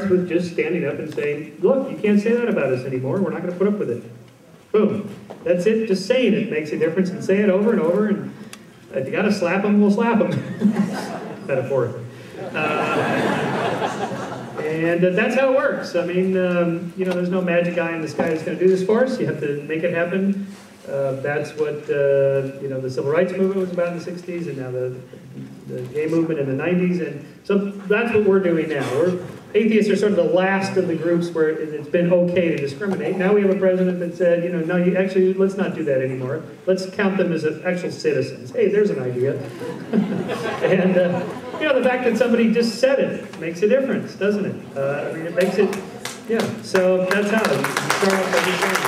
starts with just standing up and saying, look, you can't say that about us anymore. We're not going to put up with it. Boom. That's it. Just saying it makes a difference, and say it over and over. And if you got to slap them, we'll slap them. Metaphorically. And that's how it works. I mean, you know, there's no magic guy in the sky that's going to do this for us. You have to make it happen. That's what, you know, the civil rights movement was about in the 60s, and now the gay movement in the 90s. And so that's what we're doing now. Atheists are sort of the last of the groups where it's been okay to discriminate. Now we have a president that said, you know, no, you actually, let's not do that anymore. Let's count them as actual citizens. Hey, there's an idea. And, you know, the fact that somebody just said it makes a difference, doesn't it? I mean, it makes it, yeah. So that's how you start off by just saying it.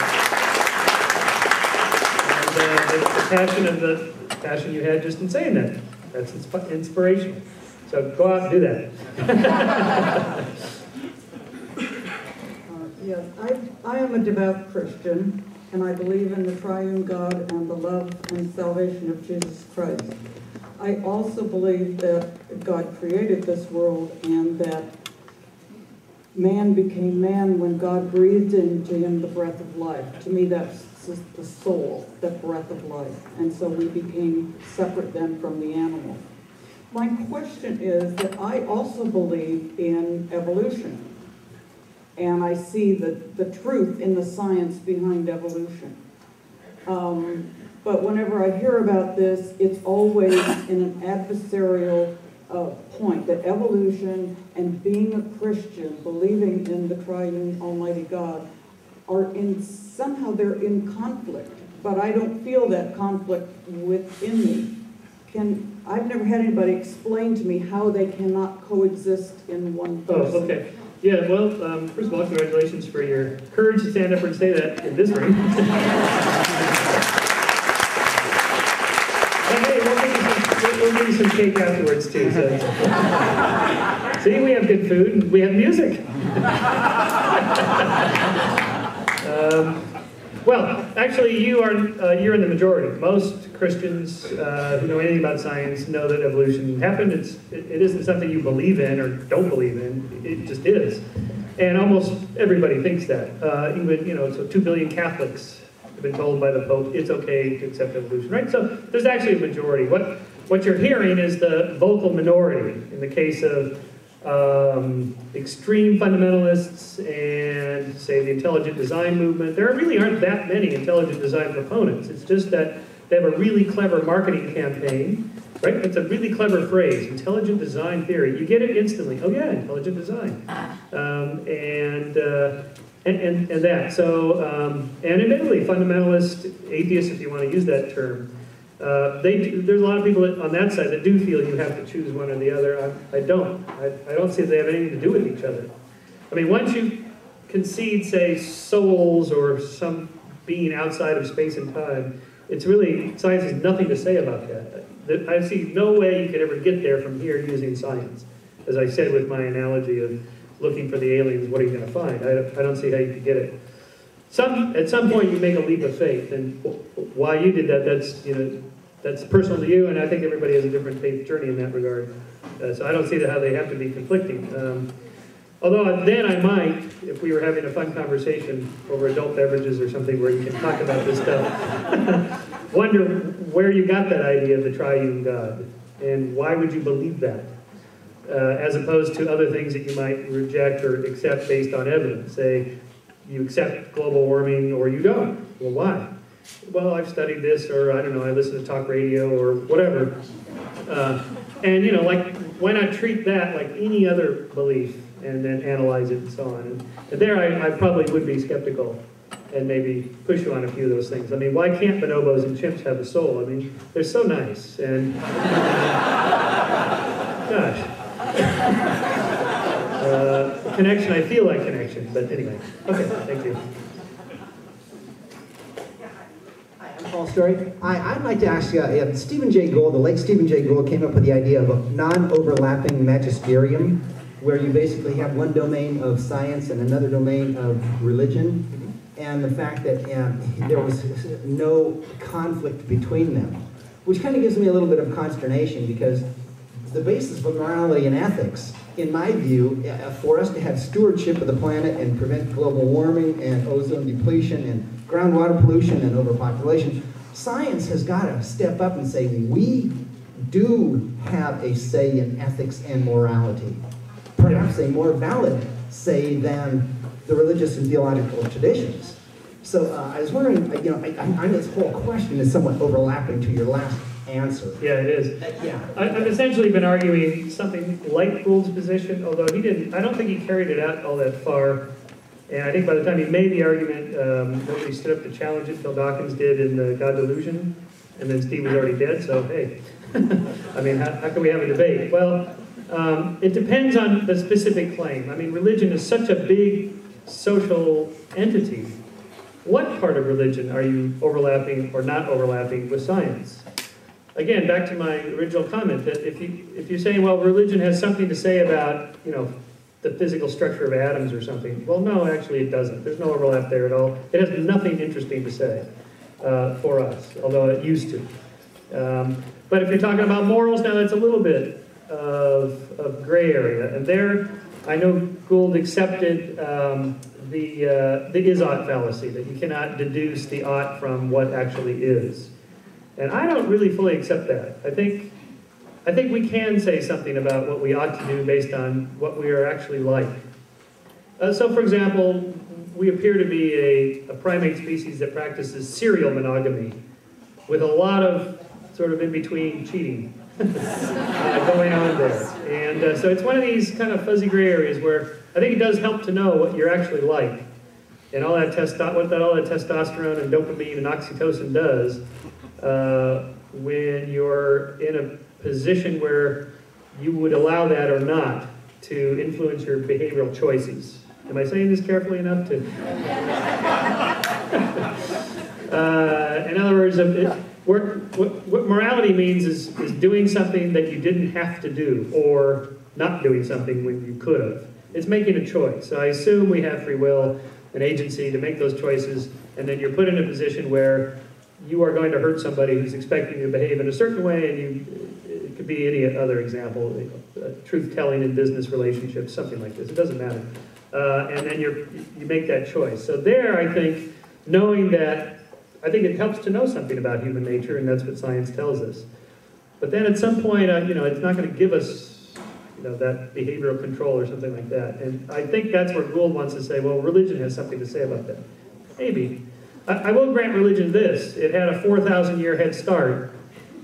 And the passion you had just in saying that, that's inspirational. So go out and do that. Yes, I am a devout Christian, and I believe in the triune God and the love and salvation of Jesus Christ. I also believe that God created this world and that man became man when God breathed into him the breath of life. To me, that's the soul, the breath of life. And so we became separate then from the animal. My question is that I also believe in evolution. And I see the truth in the science behind evolution. But whenever I hear about this, it's always in an adversarial point, that evolution and being a Christian, believing in the triune almighty God, are somehow they're in conflict. But I don't feel that conflict within me. I've never had anybody explain to me how they cannot coexist in one person. Oh, okay. Yeah, well, first of all, congratulations for your courage to stand up and say that in this room. And hey, we'll give you some cake afterwards, too. So. See, we have good food, and we have music. Well, actually, you're in the majority. Most Christians who know anything about science know that evolution happened. It isn't something you believe in or don't believe in. It just is. And almost everybody thinks that. Even, you know, so 2 billion Catholics have been told by the Pope it's okay to accept evolution, right? So there's actually a majority. What you're hearing is the vocal minority in the case of extreme fundamentalists and, say, the intelligent design movement. There really aren't that many intelligent design proponents. It's just that they have a really clever marketing campaign, right? It's a really clever phrase, intelligent design theory. You get it instantly. Oh yeah, intelligent design. And that. So, and admittedly, fundamentalist atheists, if you want to use that term, there's a lot of people on that side that do feel you have to choose one or the other. I don't. I don't see that they have anything to do with each other. I mean, once you concede, say, souls or some being outside of space and time, it's really, science has nothing to say about that. I see no way you could ever get there from here using science. As I said with my analogy of looking for the aliens, what are you going to find? I don't see how you could get it. At some point you make a leap of faith, and why you did that, that's personal to you, and I think everybody has a different faith journey in that regard. So I don't see how they have to be conflicting. Although then I might, if we were having a fun conversation over adult beverages or something where you can talk about this stuff, wonder where you got that idea of the triune God, and why would you believe that? As opposed to other things that you might reject or accept based on evidence. Say, you accept global warming or you don't. Well, why? Well, I've studied this, or I don't know, I listen to talk radio or whatever. And, you know, like, why not treat that like any other belief and then analyze it and so on? And there I probably would be skeptical and maybe push you on a few of those things. I mean, why can't bonobos and chimps have a soul? I mean, they're so nice. And, gosh. Connection, I feel like connection, but anyway. Okay, thank you. Hi, I'm Paul Story. I'd like to ask you, Stephen Jay Gould, the late Stephen Jay Gould, came up with the idea of a non-overlapping magisterium, where you basically have one domain of science and another domain of religion, and the fact that there was no conflict between them, which kind of gives me a little bit of consternation, because the basis of morality and ethics in my view, for us to have stewardship of the planet and prevent global warming and ozone depletion and groundwater pollution and overpopulation, science has got to step up and say, we do have a say in ethics and morality. Perhaps a more valid say than the religious and theological traditions. So I was wondering, I this whole question is somewhat overlapping to your last answer. Yeah, it is. I've essentially been arguing something like Gould's position, although I don't think he carried it out all that far. And I think by the time he made the argument, nobody stood up to challenge it. Phil Dawkins did in God Delusion, and then Steve was already dead, so hey. I mean, how can we have a debate? Well, it depends on the specific claim. I mean, religion is such a big social entity. What part of religion are you overlapping or not overlapping with science? Again, back to my original comment, that if you're saying, well, religion has something to say about, the physical structure of atoms or something, well, no, actually it doesn't. There's no overlap there at all. It has nothing interesting to say for us, although it used to. But if you're talking about morals, now that's a little bit of gray area. And there, I know Gould accepted the is-ought fallacy, that you cannot deduce the ought from what actually is. And I don't really fully accept that. I think we can say something about what we ought to do based on what we are actually like. So for example, we appear to be a primate species that practices serial monogamy with a lot of sort of in-between cheating going on there. And so it's one of these kind of fuzzy gray areas where I think it does help to know what you're actually like. And all that testosterone and dopamine and oxytocin does when you're in a position where you would allow that or not to influence your behavioral choices. Am I saying this carefully enough to? In other words, what morality means is doing something that you didn't have to do, or not doing something when you could have. It's making a choice. So I assume we have free will and agency to make those choices, and then you're put in a position where you are going to hurt somebody who's expecting you to behave in a certain way, and it could be any other example, truth-telling in business relationships, something like this. It doesn't matter. And then you make that choice. So there, I think, knowing that, I think it helps to know something about human nature, and that's what science tells us. But then at some point, it's not going to give us that behavioral control or something like that. And I think that's where Gould wants to say, well, religion has something to say about that. Maybe. I will grant religion this. It had a 4,000-year head start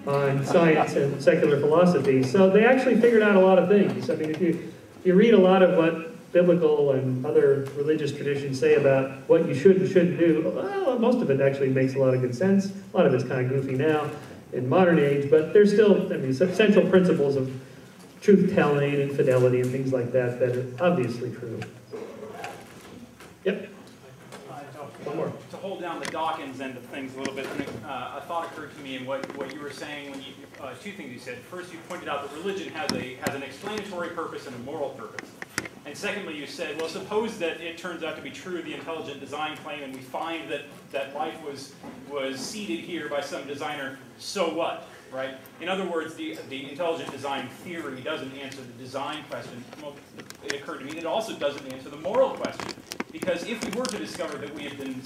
on science and secular philosophy. So they actually figured out a lot of things. I mean, if you read a lot of what biblical and other religious traditions say about what you should and shouldn't do, well, most of it actually makes a lot of good sense. A lot of it's kind of goofy now in modern age, but there's still, central principles of truth-telling and fidelity and things like that that are obviously true. Yep. One more. To hold down the Dawkins end of things a little bit, a thought occurred to me in what you were saying when two things you said. First, you pointed out that religion has an explanatory purpose and a moral purpose. And secondly, you said, well, suppose that it turns out to be true, the intelligent design claim, and we find that life was seeded here by some designer, so what? Right? In other words, the intelligent design theory doesn't answer the design question. Well, it occurred to me that it also doesn't answer the moral question. Because if we were to discover that we have been